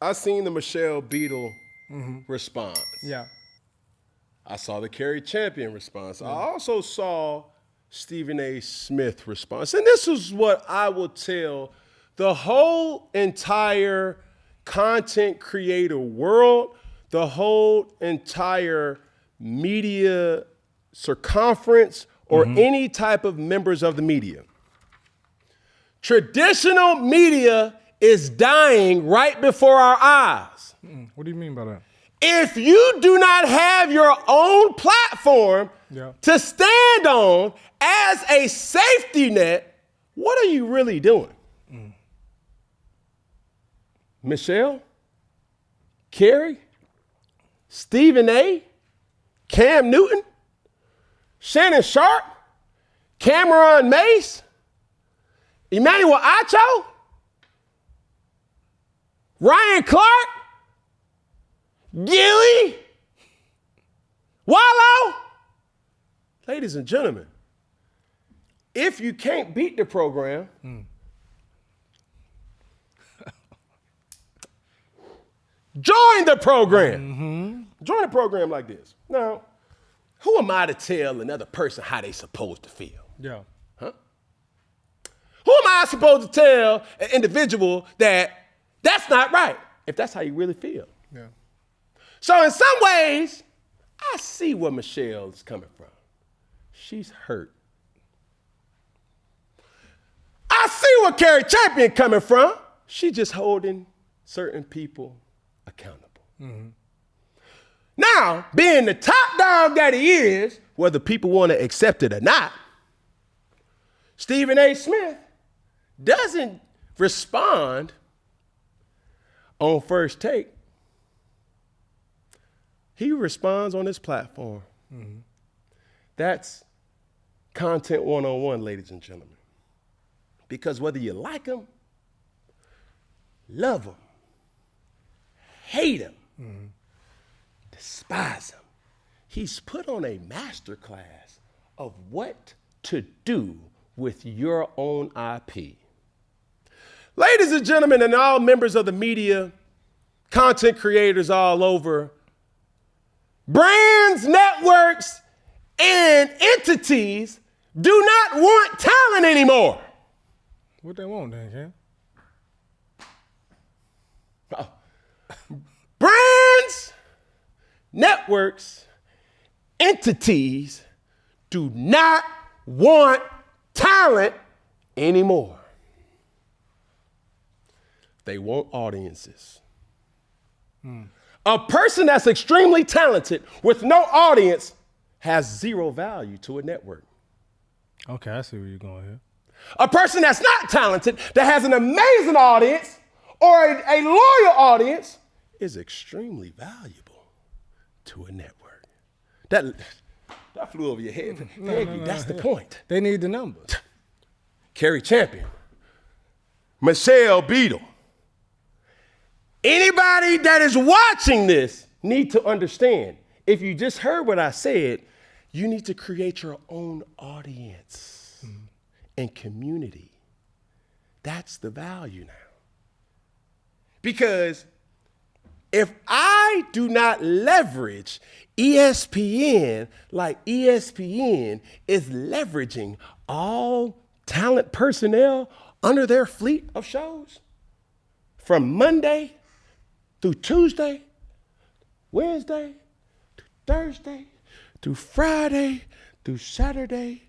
I seen the Michelle Beadle response. Yeah. I saw the Carrie Champion response. I also saw Stephen A. Smith response. And this is what I will tell the whole entire content creator world, the whole entire media circumference, or any type of members of the media. Traditional media is dying right before our eyes. What do you mean by that? If you do not have your own platform to stand on as a safety net, what are you really doing? Michelle, Carrie, Stephen A., Cam Newton, Shannon Sharp, Cameron Mace, Emmanuel Acho, Ryan Clark, Gilly, Wallow. Ladies and gentlemen, if you can't beat the program, join the program. Join a program like this. Now, who am I to tell another person how they supposed to feel? Yeah. Huh? Who am I supposed to tell an individual that that's not right, if that's how you really feel? Yeah. So in some ways, I see where Michelle's coming from. She's hurt. I see where Carrie Champion coming from. She's just holding certain people accountable. Now, being the top dog that he is, whether people want to accept it or not, Stephen A. Smith doesn't respond on First Take. He responds on his platform. That's content one-on-one, ladies and gentlemen. Because whether you like him, love him, hate him, despise him, he's put on a masterclass of what to do with your own IP. Ladies and gentlemen, and all members of the media, content creators all over, brands, networks, and entities do not want talent anymore. What they want then, Cam? Brands, networks, entities do not want talent anymore. They want audiences. A person that's extremely talented with no audience has zero value to a network. Okay, I see where you're going here. A person that's not talented, that has an amazing audience or a loyal audience, is extremely valuable to a network. That flew over your head. No, that's the point. They need the numbers. Carrie Champion, Michelle Beadle. Anybody that is watching this need to understand, if you just heard what I said, you need to create your own audience and community. That's the value now. Because if I do not leverage ESPN like ESPN is leveraging all talent personnel under their fleet of shows, from Monday through Tuesday, Wednesday, to Thursday, through Friday, through Saturday,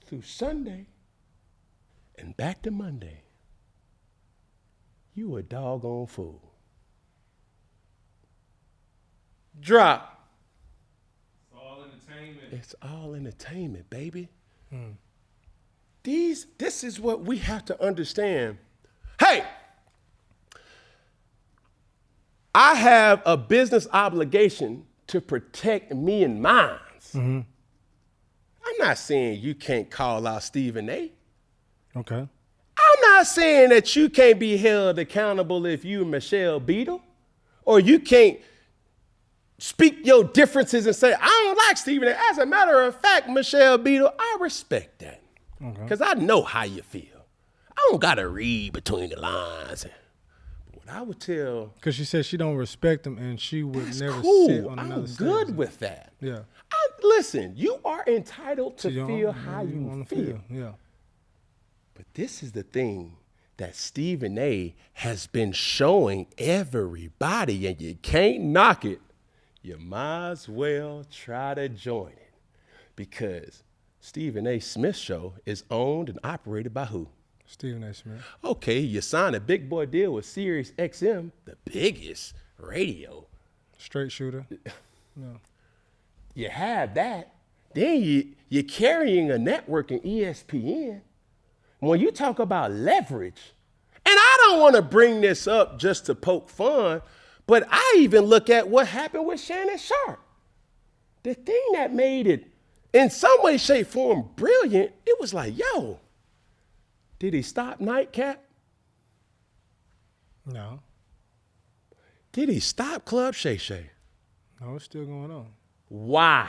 through Sunday, and back to Monday, you a doggone fool. Drop. It's all entertainment. It's all entertainment, baby. This is what we have to understand. Hey, I have a business obligation to protect me and mine. I'm not saying you can't call out Stephen A. Okay. I'm not saying that you can't be held accountable if you Michelle Beadle, or you can't speak your differences and say, I don't like Stephen A. As a matter of fact, Michelle Beadle, I respect that. Because I know how you feel. I don't got to read between the lines. But what I would tell. Because she said she don't respect him and she would That's never cool. sit on another I'm stage. good with that. Yeah. Listen, you are entitled to You feel know, how you wanna feel. Yeah. But this is the thing that Stephen A. has been showing everybody, and you can't knock it. You might as well try to join it. Because Stephen A. Smith's show is owned and operated by who? Stephen A. Smith. Okay, you signed a big boy deal with Sirius XM, the biggest radio. Straight shooter. No. You have that. Then you're carrying a network in ESPN. When you talk about leverage, and I don't want to bring this up just to poke fun, but I even look at what happened with Shannon Sharp. The thing that made it, in some way, shape, form, brilliant, it was like, yo, did he stop Nightcap? No. Did he stop Club Shay Shay? No, it's still going on. Why?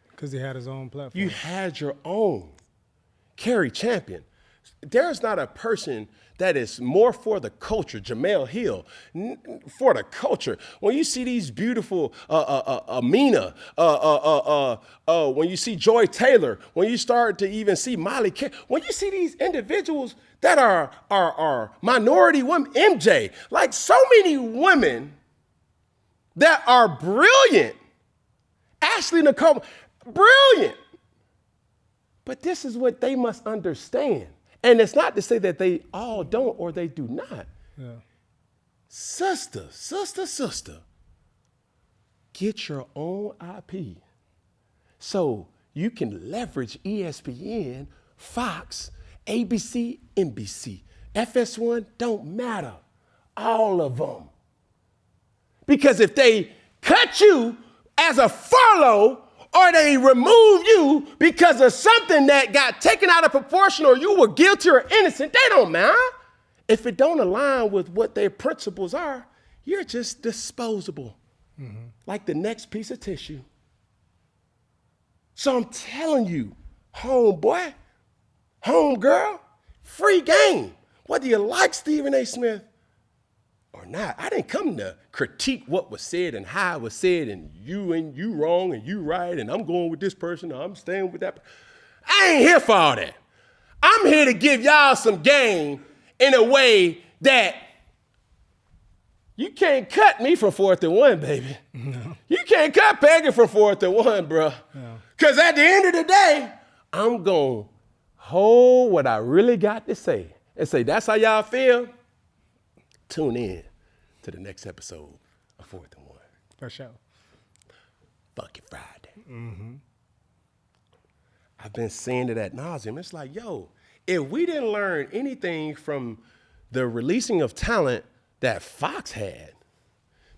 Because he had his own platform. You had your own. Carrie Champion. There's not a person that is more for the culture. Jamel Hill, for the culture. When you see these beautiful Amina, when you see Joy Taylor, when you start to even see Molly K, when you see these individuals that are minority women, MJ, like so many women that are brilliant. Ashley Nicole, brilliant. But this is what they must understand. And it's not to say that they all don't or they do not. Yeah. Sister, get your own IP. So you can leverage ESPN, Fox, ABC, NBC, FS1, don't matter. All of them. Because if they cut you as a furlough, or they remove you because of something that got taken out of proportion or you were guilty or innocent, they don't matter. If it don't align with what their principles are, you're just disposable, like the next piece of tissue. So I'm telling you, homeboy, homegirl, free game. Whether you like Stephen A. Smith or not. I didn't come to critique what was said and how it was said and you wrong and you right and I'm going with this person or I'm staying with that. I ain't here for all that. I'm here to give y'all some game in a way that you can't cut me from 4th and 1, baby. No. You can't cut Peggy from 4th and 1, bro. Because at the end of the day, I'm going to hold what I really got to say and say, that's how y'all feel? Tune in to the next episode of 4th and 1. For sure. Fuck it Friday. I've been saying it ad nauseum. It's like, yo, if we didn't learn anything from the releasing of talent that Fox had,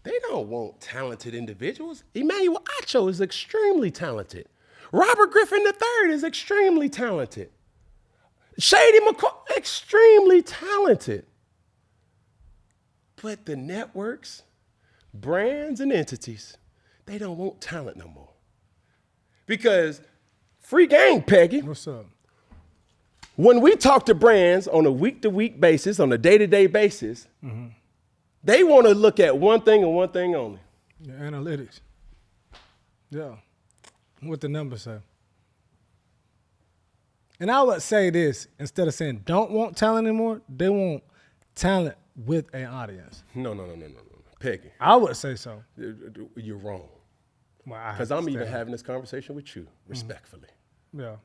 they don't want talented individuals. Emmanuel Acho is extremely talented. Robert Griffin III is extremely talented. Shady McCoy, extremely talented. But the networks, brands, and entities, they don't want talent no more. Because free game, Peggy. What's up? When we talk to brands on a week-to-week basis, on a day-to-day basis, they want to look at one thing and one thing only. Your analytics. Yeah. What the numbers say. And I would say this, instead of saying don't want talent anymore, they want talent with an audience. No. Peggy. I would say so. You're wrong. Well, Because I'm even having this conversation with you, respectfully. Yeah.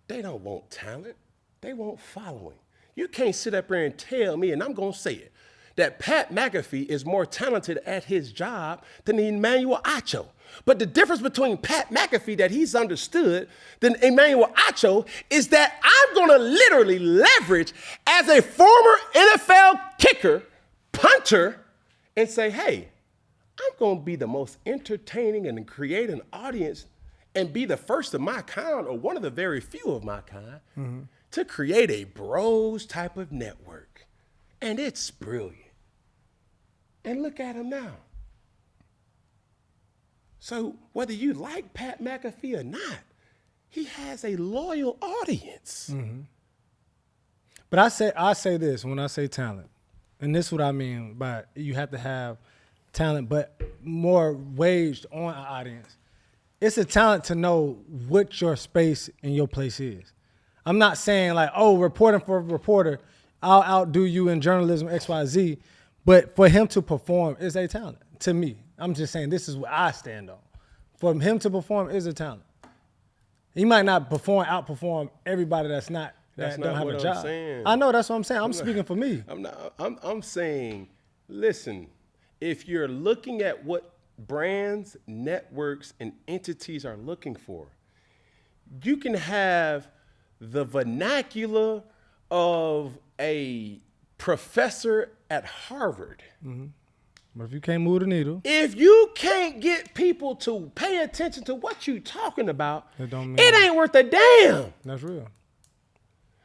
They don't want talent. They want following. You can't sit up there and tell me, and I'm going to say it, that Pat McAfee is more talented at his job than Emmanuel Acho. But the difference between Pat McAfee that he's understood than Emmanuel Acho is that I'm going to literally leverage as a former NFL kicker, punter, and say, hey, I'm going to be the most entertaining and create an audience and be the first of my kind or one of the very few of my kind to create a bros type of network. And it's brilliant. And look at him now. So whether you like Pat McAfee or not, he has a loyal audience. But I say this when I say talent, And this is what I mean by you have to have talent, but more waged on an audience. It's a talent to know what your space and your place is. I'm not saying like, oh, reporting for a reporter, I'll outdo you in journalism, XYZ, but for him to perform is a talent to me. I'm just saying this is what I stand on. For him to perform is a talent. He might not outperform everybody that That's don't not have what a I'm job. saying. I know that's what I'm saying. I'm speaking for me. I'm saying, listen, if you're looking at what brands, networks, and entities are looking for, you can have the vernacular of a professor at Harvard. But if you can't move the needle, If you can't get people to pay attention to what you're talking about, It don't mean- it ain't worth a damn. that's real.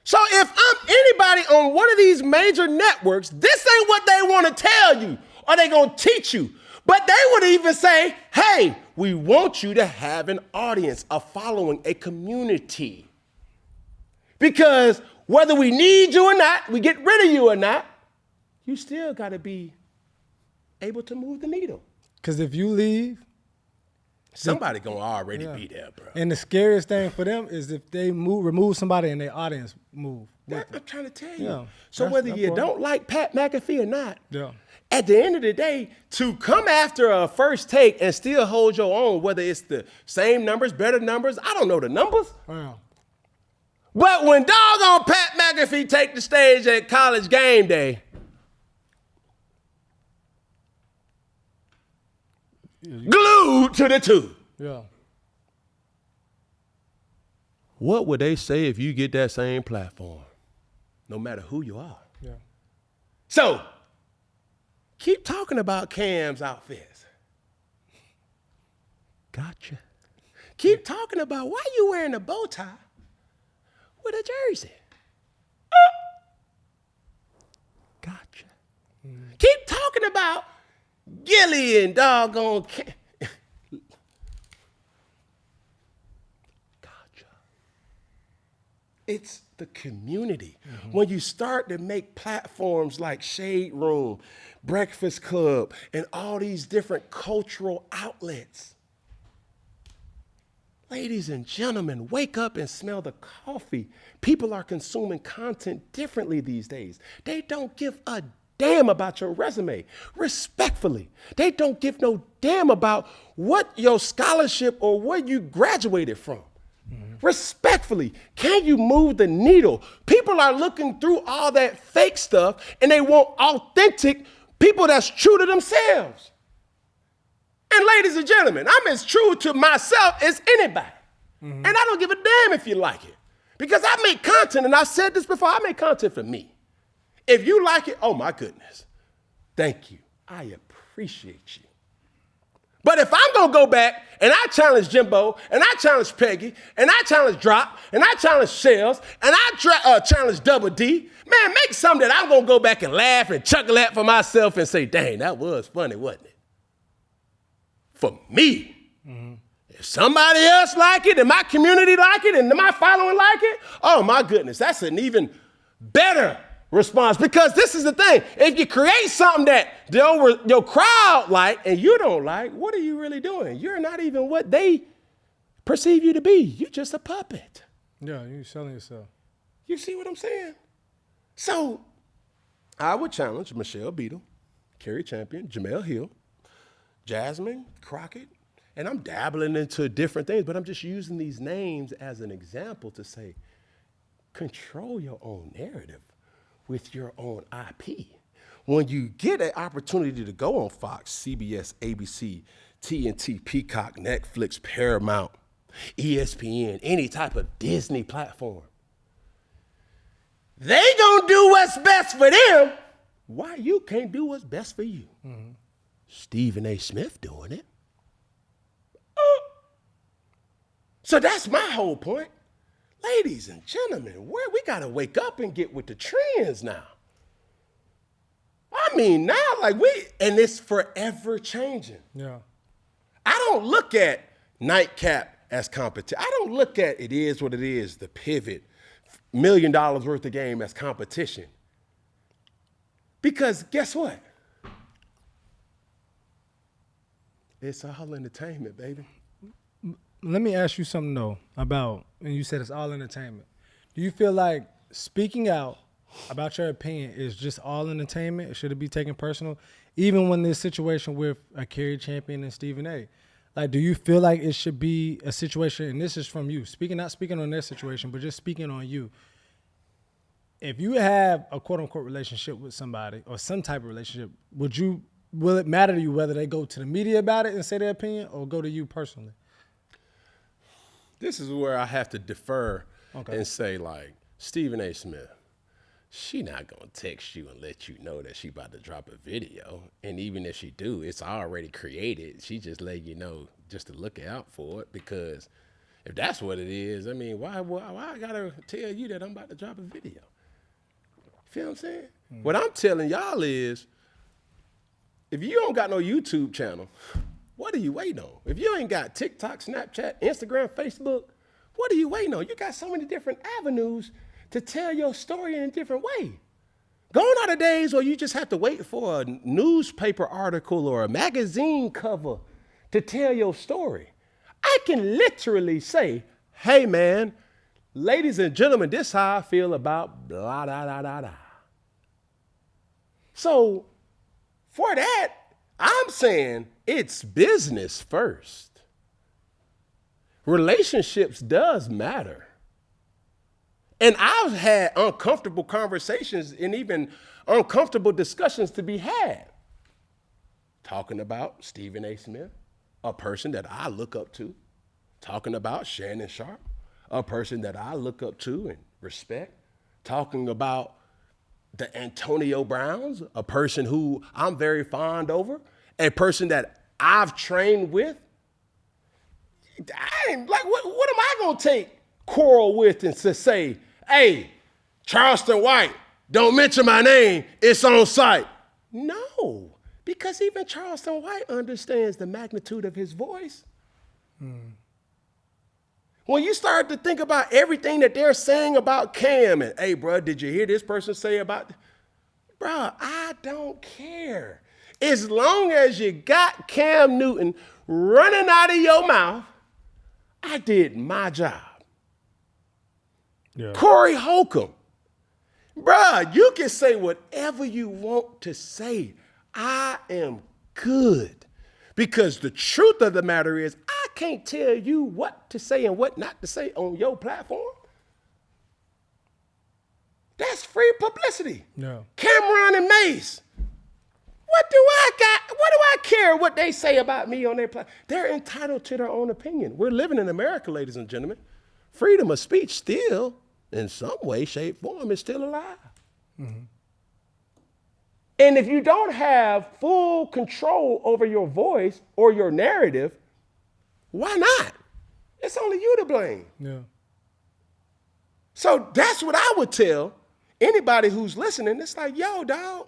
So if I'm anybody on one of these major networks, this ain't what they want to tell you or they going to teach you. But they would even say, hey, we want you to have an audience, a following, a community. Because whether we need you or not, we get rid of you or not, you still got to be able to move the needle. Because if you leave, Somebody going to already be there, bro. and the scariest thing for them is if they remove somebody and their audience move. I'm trying to tell you. Yeah, So that's whether you important. don't like Pat McAfee or not, Yeah. at the end of the day, to come after a first take and still hold your own, whether it's the same numbers, better numbers, I don't know the numbers. Yeah. But when doggone Pat McAfee take the stage at College Game Day, glued to the tube. Yeah. What would they say if you get that same platform? No matter who you are. Yeah. So, keep talking about Cam's outfits. Gotcha. Keep talking about why you wearing a bow tie with a jersey. Gotcha. Keep talking about Gilly and doggone Cam. Gotcha. It's the community. When you start to make platforms like Shade Room, Breakfast Club, and all these different cultural outlets, ladies and gentlemen, wake up and smell the coffee. People are consuming content differently these days. They don't give a damn about your resume. Respectfully, they don't give no damn about what your scholarship or where you graduated from. Respectfully, can you move the needle? People are looking through all that fake stuff and they want authentic people that's true to themselves. And ladies and gentlemen, I'm as true to myself as anybody. And I don't give a damn if you like it. Because I make content, and I've said this before, I make content for me. If you like it, oh my goodness, thank you. I appreciate you. But if I'm gonna go back and I challenge Jimbo, and I challenge Peggy, and I challenge Drop, and I challenge Shells, and I challenge Double D, man, make something that I'm gonna go back and laugh and chuckle at for myself and say, dang, that was funny, wasn't it? For me. If somebody else like it, and my community like it, and my following like it, oh my goodness, that's an even better response. Because this is the thing, if you create something that your crowd like and you don't like, what are you really doing? You're not even what they perceive you to be. You're just a puppet. Yeah, you're selling yourself. You see what I'm saying? So I would challenge Michelle Beadle, Carrie Champion, Jamel Hill, Jasmine Crockett, and I'm dabbling into different things, but I'm just using these names as an example to say, control your own narrative with your own IP. When you get an opportunity to go on Fox, CBS, ABC, TNT, Peacock, Netflix, Paramount, ESPN, any type of Disney platform, they gonna do what's best for them. Why you can't do what's best for you? Stephen A. Smith doing it. So that's my whole point. Ladies and gentlemen, we gotta wake up and get with the trends now. I mean, now, and it's forever changing. Yeah. I don't look at Nightcap as competition. I don't look at it is what it is, the pivot, $1 million worth of game as competition. Because guess what? It's all entertainment, baby. Let me ask you something though about, and you said it's all entertainment. Do you feel like speaking out about your opinion is just all entertainment? Should it be taken personal? Even when there's situation with a Carrie Champion and Stephen A. Like, do you feel like it should be a situation, and this is from you, not speaking on their situation, but just speaking on you. If you have a quote unquote relationship with somebody or some type of relationship, will it matter to you whether they go to the media about it and say their opinion or go to you personally? This is where I have to defer and say, like, Stephen A. Smith, she not gonna text you and let you know that she about to drop a video. And even if she do, it's already created. She just let you know just to look out for it, because if that's what it is, I mean, why I gotta tell you that I'm about to drop a video? Feel what I'm saying? Mm-hmm. What I'm telling y'all is, if you don't got no YouTube channel, what are you waiting on? If you ain't got TikTok, Snapchat, Instagram, Facebook, what are you waiting on? You got so many different avenues to tell your story in a different way. Gone are the days where you just have to wait for a newspaper article or a magazine cover to tell your story. I can literally say, hey man, ladies and gentlemen, this is how I feel about blah, da, da, da, da. So for that, I'm saying it's business first. Relationships does matter. And I've had uncomfortable conversations and even uncomfortable discussions to be had. Talking about Stephen A. Smith, a person that I look up to. Talking about Shannon Sharp, a person that I look up to and respect. Talking about the Antonio Browns, a person who I'm very fond over, a person that I've trained with. What am I gonna take quarrel with and to say, hey, Charleston White, don't mention my name, it's on site? No, because even Charleston White understands the magnitude of his voice. When you start to think about everything that they're saying about Cam, and hey, bro, did you hear this person say about, bro, I don't care. As long as you got Cam Newton running out of your mouth, I did my job. Yeah. Corey Holcomb, bruh, you can say whatever you want to say. I am good. Because the truth of the matter is, I can't tell you what to say and what not to say on your platform. That's free publicity. No. Cameron and Mace. What do I care what they say about me on their platform? They're entitled to their own opinion. We're living in America, ladies and gentlemen. Freedom of speech still, in some way, shape, form, is still alive. Mm-hmm. And if you don't have full control over your voice or your narrative, why not? It's only you to blame. Yeah. So that's what I would tell anybody who's listening. It's like, yo, dog,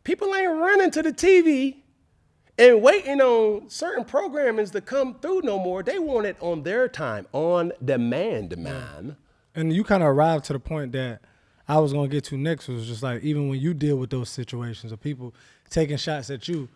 people ain't running to the TV and waiting on certain programmings to come through no more. They want it on their time, on demand, man. And you kind of arrived to the point that I was going to get to next, was just like, even when you deal with those situations of people taking shots at you,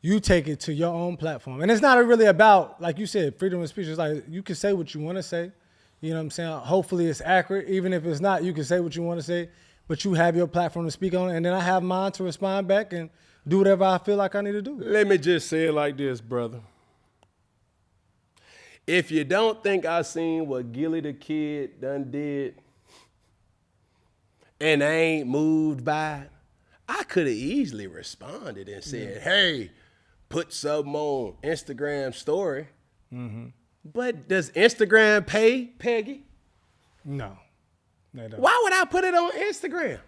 you take it to your own platform. And it's not really about, like you said, freedom of speech. It's like, you can say what you want to say. You know what I'm saying? Hopefully it's accurate. Even if it's not, you can say what you want to say, but you have your platform to speak on. And then I have mine to respond back and do whatever I feel like I need to do. Let me just say it like this, brother. If you don't think I seen what Gilly the Kid done did, and I ain't moved by it, I could have easily responded and said, hey, put something on Instagram story. Mm-hmm. But does Instagram pay, Peggy? No, they don't. Why would I put it on Instagram?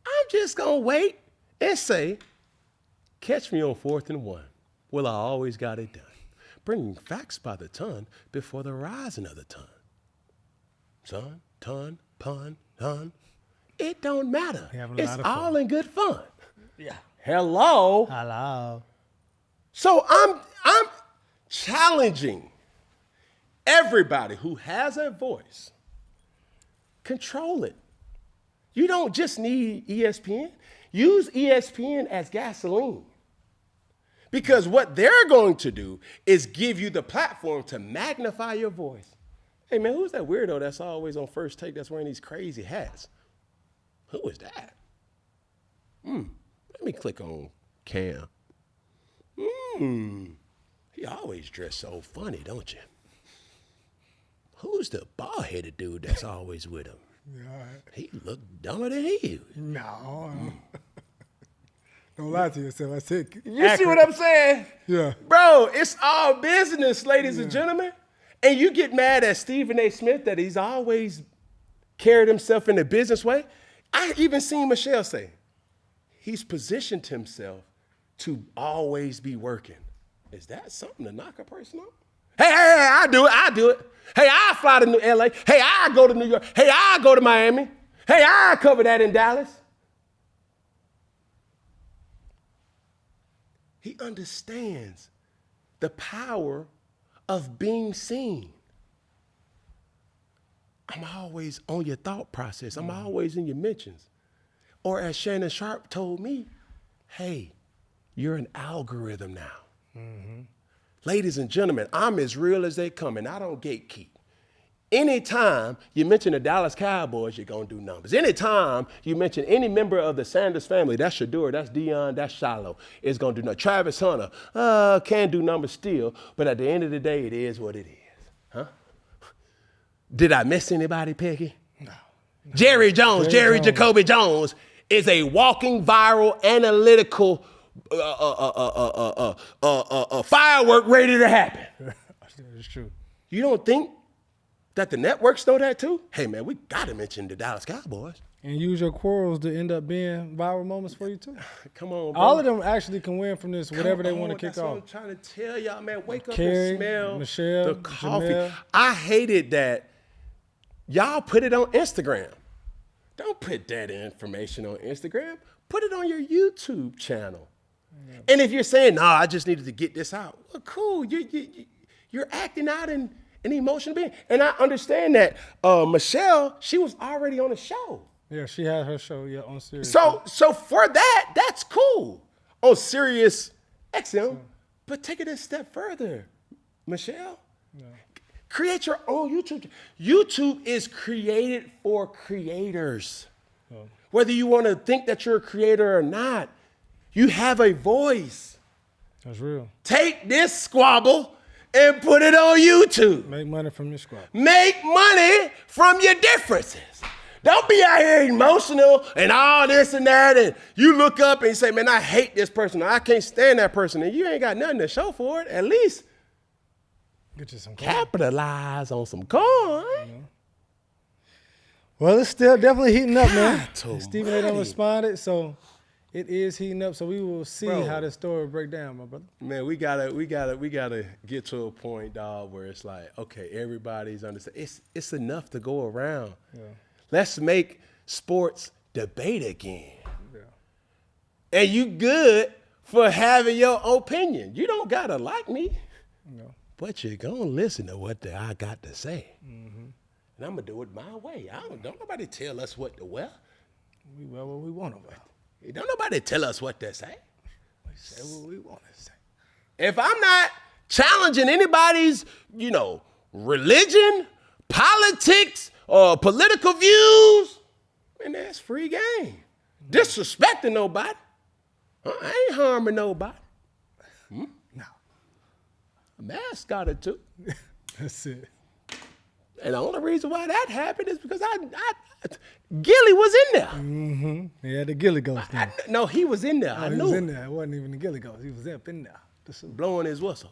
I'm just going to wait and say, catch me on 4th and 1. Well, I always got it done. Bringing facts by the ton before the rising of the ton. Son, ton, pun, ton. It don't matter. It's all in good fun. Yeah. Hello. So I'm challenging everybody who has a voice. Control it. You don't just need ESPN. Use ESPN as gasoline. Because what they're going to do is give you the platform to magnify your voice. Hey, man, who's that weirdo that's always on First Take that's wearing these crazy hats? Who is that? Let me click on Cam. He always dressed so funny, don't you? Who's the bald-headed dude that's always with him? Yeah, He look dumber than he. no. Don't lie to yourself. I said, You see what I'm saying? Yeah. Bro, it's all business, ladies and gentlemen. And you get mad at Stephen A. Smith that he's always carried himself in a business way. I even seen Michelle say, he's positioned himself to always be working. Is that something to knock a person on? Hey, I do it. Hey, I fly to LA. Hey, I go to New York. Hey, I go to Miami. Hey, I cover that in Dallas. He understands the power of being seen. I'm always on your thought process. I'm always in your mentions. Or as Shannon Sharp told me, hey, you're an algorithm now. Ladies and gentlemen, I'm as real as they come, and I don't gatekeep. Anytime you mention the Dallas Cowboys, you're going to do numbers. Anytime you mention any member of the Sanders family, that's Shador, that's Dion, that's Shiloh, it's going to do numbers. Travis Hunter can do numbers still, but at the end of the day, it is what it is. Huh? Did I miss anybody, Peggy? No. Jerry Jacoby Jones is a walking viral analytical firework ready to happen. It's true. You don't think that the networks know that too? Hey, man, we got to mention the Dallas Cowboys. And use your quarrels to end up being viral moments for you too. Come on, bro. All of them actually can win from this, whatever they want to kick That's what I'm off. trying to tell y'all, man. Wake up Carrie, and smell Michelle, the coffee. Jamel. I hated that y'all put it on Instagram. Don't put that information on Instagram. Put it on your YouTube channel. Yeah. And if you're saying, nah, I just needed to get this out, well, cool. You're acting out in an emotional being. And I understand that Michelle, she was already on the show. Yeah, she had her show on Sirius. So for that, that's cool on Sirius XM. But take it a step further, Michelle. Yeah. Create your own YouTube. YouTube is created for creators. Oh. Whether you want to think that you're a creator or not, you have a voice. That's real. Take this squabble and put it on YouTube. Make money from your squabble. Make money from your differences. Don't be out here emotional and all this and that, and you look up and you say, man, I hate this person, or I can't stand that person, and you ain't got nothing to show for it. At least get you some coin. Capitalize on some coin. Yeah. Well, it's still definitely heating up, man. Stephen A. done responded, so it is heating up. So we will see how this story will break down, my brother. Man, we gotta get to a point, dog, where it's like, okay, everybody's understanding. It's enough to go around. Yeah. Let's make sports debate again. Yeah. And you good for having your opinion. You don't gotta like me. No. But you're gonna listen to what I got to say. Mm-hmm. And I'm gonna do it my way. Don't nobody tell us what to wear. We wear what we want to wear. Don't nobody tell us what to say. We say what we want to say. If I'm not challenging anybody's, religion, politics, or political views, man, that's free game. Disrespecting nobody. I ain't harming nobody. No. A mask got it too. That's it. And the only reason why that happened is because Gilly was in there. Mm-hmm. Yeah, the Gilly Ghost. No, he was in there. I knew. He was in there. It wasn't even the Gilly Ghost. He was up in there. Blowing his whistle.